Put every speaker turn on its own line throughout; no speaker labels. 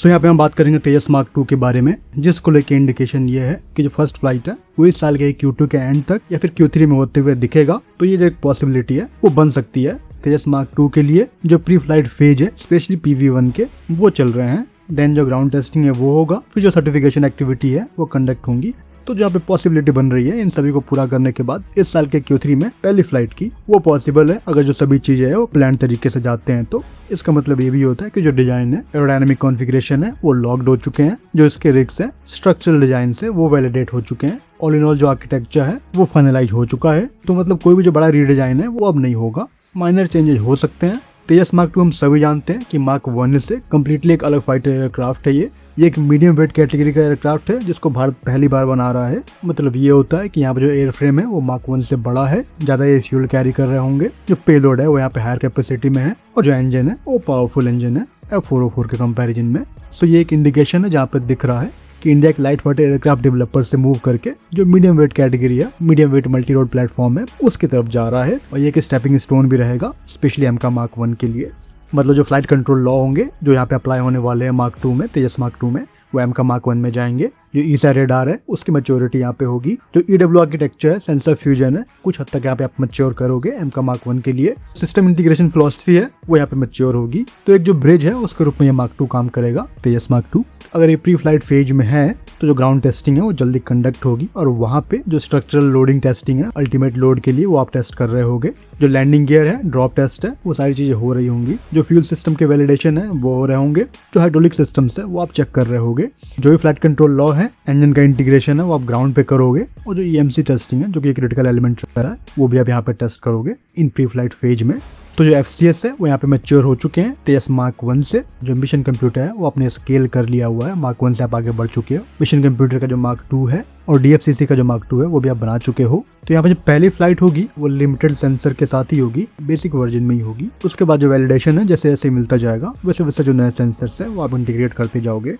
सो यहाँ पे हम बात करेंगे तेजस मार्क 2 के बारे में, जिसको लेके इंडिकेशन ये है कि जो फर्स्ट फ्लाइट है वो इस साल के Q2 के एंड तक या फिर Q3 में होते हुए दिखेगा। तो ये जो एक पॉसिबिलिटी है वो बन सकती है तेजस मार्क 2 के लिए। जो प्री फ्लाइट फेज है स्पेशली PV1 के वो चल रहे हैं, देन जो ग्राउंड टेस्टिंग है वो होगा, फिर जो सर्टिफिकेशन एक्टिविटी है वो कंडक्ट होंगी। तो जो यहाँ पे पॉसिबिलिटी बन रही है इन सभी को पूरा करने के बाद इस साल के Q3 में पहली फ्लाइट की वो पॉसिबल है, अगर जो सभी चीजें है वो प्लान तरीके से जाते हैं। तो इसका मतलब ये भी होता है कि जो डिजाइन है, एरोडायनामिक कॉन्फ़िगरेशन है वो लॉक्ड हो चुके हैं, जो इसके रिग्स है स्ट्रक्चरल डिजाइन से वो वैलिडेट हो चुके हैं, ऑल इन ऑल जो आर्किटेक्चर है वो फाइनलाइज हो चुका है। तो मतलब कोई भी जो बड़ा रीडिजाइन है वो अब नहीं होगा, माइनर चेंजेस हो सकते हैं। तेजस मार्क 2 हम सभी जानते हैं कि मार्क 1 से कम्प्लीटली एक अलग फाइटर एयरक्राफ्ट है। ये एक मीडियम वेट कैटेगरी का एयरक्राफ्ट है जिसको भारत पहली बार बना रहा है। मतलब ये होता है कि यहाँ पे जो एयर फ्रेम है वो मार्क 1 से बड़ा है, ज्यादा ये फ्यूल कैरी कर रहे होंगे, जो पेलोड है वो यहाँ पे हायर कैपेसिटी में है, और जो इंजन है वो पावरफुल इंजन है F404 के कंपैरिजन में। सो ये एक इंडिकेशन है जहाँ पे दिख रहा है कि इंडिया एक लाइट फाइटर एयरक्राफ्ट डेवलपर से मूव करके जो मीडियम वेट कैटेगरी है, medium wait multi road platform है, उसकी तरफ जा रहा है। और ये एक स्टेपिंग स्टोन भी रहेगा स्पेशली एमका मार्क 1 के लिए। मतलब जो फ्लाइट कंट्रोल लॉ होंगे जो यहाँ पे अप्लाई होने वाले हैं मार्क 2 में, तेजस मार्क 2 में, वो एमका मार्क 1 में जाएंगे। जो ईसा रेडार है उसकी मैच्योरिटी यहाँ पे होगी, जो EW आर्किटेक्चर है, सेंसर फ्यूजन है, कुछ हद तक यहाँ पे आप मैच्योर करोगे एमका मार्क 1 के लिए। सिस्टम इंटीग्रेशन फिलॉसफी है वो यहाँ पे मैच्योर होगी। तो एक जो ब्रिज है उसके रूप में ये मार्क 2 काम करेगा, तेजस मार्क 2। अगर ये प्री फ्लाइट फेज में है तो जो ग्राउंड टेस्टिंग है वो जल्दी कंडक्ट होगी, और वहाँ पे जो स्ट्रक्चरल लोडिंग टेस्टिंग है अल्टीमेट लोड के लिए वो आप टेस्ट कर रहे होगे। जो लैंडिंग गियर है, ड्रॉप टेस्ट है, वो सारी चीजें हो रही होंगी। जो फ्यूल सिस्टम के वैलिडेशन है वो हो रहे होंगे। जो हाइड्रोलिक सिस्टम्स है वो आप चेक कर रहे होगे। जो भी फ्लाइट कंट्रोल लॉ है, इंजन का इंटीग्रेशन है वो आप ग्राउंड पे करोगे, और जो EMC टेस्टिंग है जो कि क्रिटिकल एलिमेंट है वो भी आप यहाँ पे टेस्ट करोगे इन प्री फ्लाइट फेज में। तो जो FCS है वो यहाँ पे मैच्योर हो चुके हैं तेजस मार्क 1 से। जो मिशन कंप्यूटर है वो अपने स्केल कर लिया हुआ है, मार्क 1 से आप आगे बढ़ चुके हो। मिशन कंप्यूटर का जो मार्क 2 है और DFCC का जो मार्क 2 है वो भी आप बना चुके हो। तो यहाँ पे जो पहली फ्लाइट होगी वो लिमिटेड सेंसर के साथ ही होगी, बेसिक वर्जन में ही होगी। उसके बाद जो वैलिडेशन है जैसे जैसे मिलता जाएगा वैसे वैसे जो नए सेंसर्स है वो आप इंटीग्रेट करते जाओगे।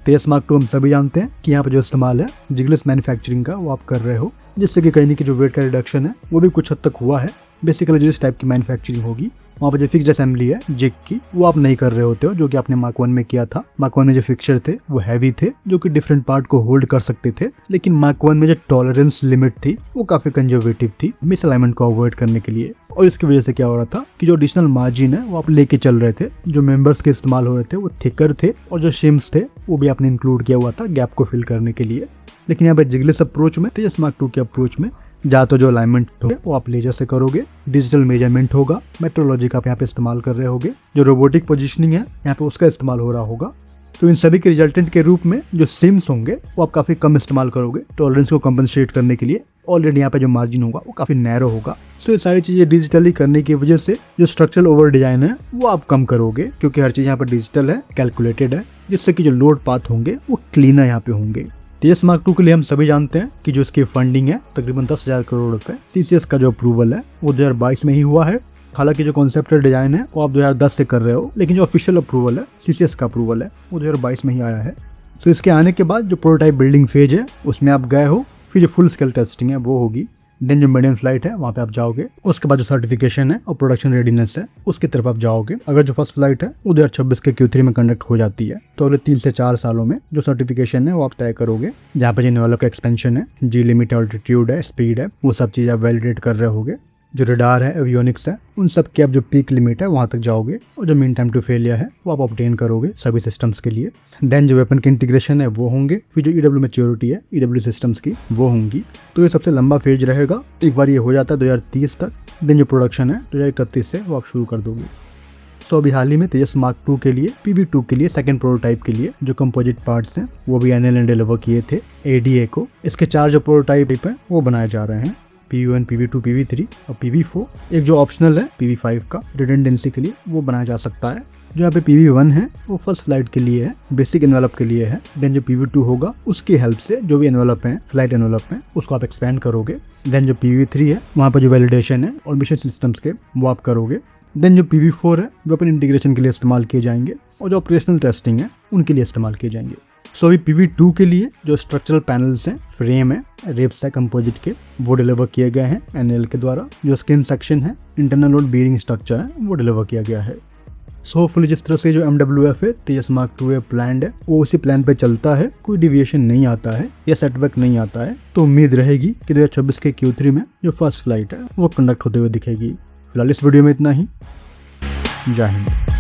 तेजस मार्क 2 हम सभी जानते हैं कि यहाँ पे जो इस्तेमाल है जिगलेस मैन्युफैक्चरिंग का वो आप कर रहे हो, जिससे कि कहीं की जो वेट का रिडक्शन है वो भी कुछ हद तक हुआ है। बेसिकली जो इस टाइप की मैन्युफैक्चरिंग होगी वहाँ पर जो फिक्स्ड असेंबली है जिग की वो आप नहीं कर रहे होते हो, जो कि आपने मार्क 1 में किया था। मार्क 1 में जो फिक्सचर थे वो हैवी थे, जो कि डिफरेंट पार्ट को होल्ड कर सकते थे, लेकिन मार्क 1 में जो टॉलरेंस लिमिट थी वो काफी कंजर्वेटिव थी मिसअलाइनमेंट को अवॉइड करने के लिए। और इसकी वजह से क्या हो रहा था कि जो एडिशनल मार्जिन है वो आप लेके चल रहे थे, जो मेंबर्स के इस्तेमाल हो रहे थे वो थिकर थे, और जो शिम्स थे वो भी आपने इंक्लूड किया हुआ था गैप को फिल करने के लिए। लेकिन यहाँ पे जिगलेस अप्रोच में, तेजस मार्क 2 के अप्रोच में या तो जो अलाइनमेंट होगा वो आप लेजर से करोगे, डिजिटल मेजरमेंट होगा, मेट्रोलॉजी का आप यहाँ पे इस्तेमाल कर रहे होगे, जो रोबोटिक पोजीशनिंग है यहाँ पे उसका इस्तेमाल हो रहा होगा। तो इन सभी के रिजल्टेंट के रूप में जो सिम्स होंगे वो आप काफी कम इस्तेमाल करोगे टॉलरेंस को कंपनसेट करने के लिए। ऑलरेडी यहाँ पे जो मार्जिन होगा वो काफी नैरो होगा। सो ये सारी चीजें डिजिटली करने की वजह से जो स्ट्रक्चरल ओवर डिजाइन है वो आप कम करोगे, क्योंकि हर चीज यहाँ पे डिजिटल है, कैलकुलेटेड है, जिससे कि जो लोड पाथ होंगे वो क्लीनर यहाँ पे होंगे। तेजस मार्क 2 के लिए हम सभी जानते हैं कि जो इसकी फंडिंग है तकरीबन 10,000 करोड़ रुपए। CCS का जो अप्रूवल है वो 2022 में ही हुआ है। हालांकि जो कॉन्सेप्टल डिजाइन है वो आप 2010 से कर रहे हो, लेकिन जो ऑफिशियल अप्रूवल है, CCS का अप्रूवल है, वो 2022 में ही आया है। तो इसके आने के बाद जो प्रोटोटाइप बिल्डिंग फेज है उसमें आप गए हो, फिर जो फुल स्केल टेस्टिंग है वो होगी, देन जो मीडियम फ्लाइट है वहाँ पे आप जाओगे, उसके बाद जो सर्टिफिकेशन है और प्रोडक्शन रेडीनेस है उसकी तरफ आप जाओगे। अगर जो फर्स्ट फ्लाइट है वो 2026 के Q3 में कंडक्ट हो जाती है तो अगले 3 से 4 सालों में जो सर्टिफिकेशन है वो आप तय करोगे, जहाँ पे जो नेवल का एक्सपेंशन है, जी लिमिट, ऑल्टीट्यूड है, स्पीड है, वो सब चीज़ आप वैलिडेट कर रहे होगे। जो रडार है, एवियोनिक्स है, उन सब की आप जो पीक लिमिट है वहाँ तक जाओगे, और जो मीन टाइम टू फेलियर है वो आप ऑब्टेन करोगे सभी सिस्टम्स के लिए। देन जो वेपन के इंटीग्रेशन है वो होंगे, फिर जो EW मैच्योरिटी है EW सिस्टम्स की वो होंगी। तो ये सबसे लंबा फेज रहेगा। एक बार ये हो जाता है 2030 तक, देन जो प्रोडक्शन है 2031 से वो आप शुरू कर दोगे। तो अभी हाल ही में तेजस मार्क 2 के लिए, PV2 के लिए, सेकंड प्रोटोटाइप के लिए जो कंपोजिट पार्ट्स हैं वो भी NL ने डिलीवर किए थे ADA को। इसके 4 जो प्रोटोटाइप हैं वो बनाए जा रहे हैं, PV1, PV2, PV3 और PV4। एक जो ऑप्शनल है PV5 का रिडंडेंसी के लिए वो बनाया जा सकता है। जो यहाँ पे PV1 है वो फर्स्ट फ्लाइट के लिए है, बेसिक एनवेलप के लिए है। देन जो PV2 होगा उसकी हेल्प से जो भी एनवेलप है, फ्लाइट एनवेलप है, उसको आप एक्सपेंड करोगे। देन जो PV3 है वहाँ पर जो वैलिडेशन है और मिशन सिस्टम्स के वो आप करोगे। देन जो PV4 है वेपन इंटीग्रेशन के लिए इस्तेमाल किए जाएंगे, और जो ऑपरेशनल टेस्टिंग है उनके लिए इस्तेमाल किए जाएंगे। सो अभी PV2 के लिए जो स्ट्रक्चरल पैनल्स हैं, फ्रेम है, रिब्स है कंपोजिट के, वो डिलीवर किए गए हैं NL के द्वारा। जो स्किन सेक्शन है, इंटरनल लोड बीयरिंग स्ट्रक्चर है, वो डिलीवर किया गया है। सो होपफुली जिस तरह से जो MWF है तेजस मार्क 2 प्लान है वो उसी प्लान पे चलता है, कोई डिविएशन नहीं आता है या सेटबैक नहीं आता है। तो उम्मीद रहेगी कि 2026 के Q3 में जो फर्स्ट फ्लाइट है वो कंडक्ट होते हुए दिखेगी। फिलहाल इस वीडियो में इतना ही। जय हिंद।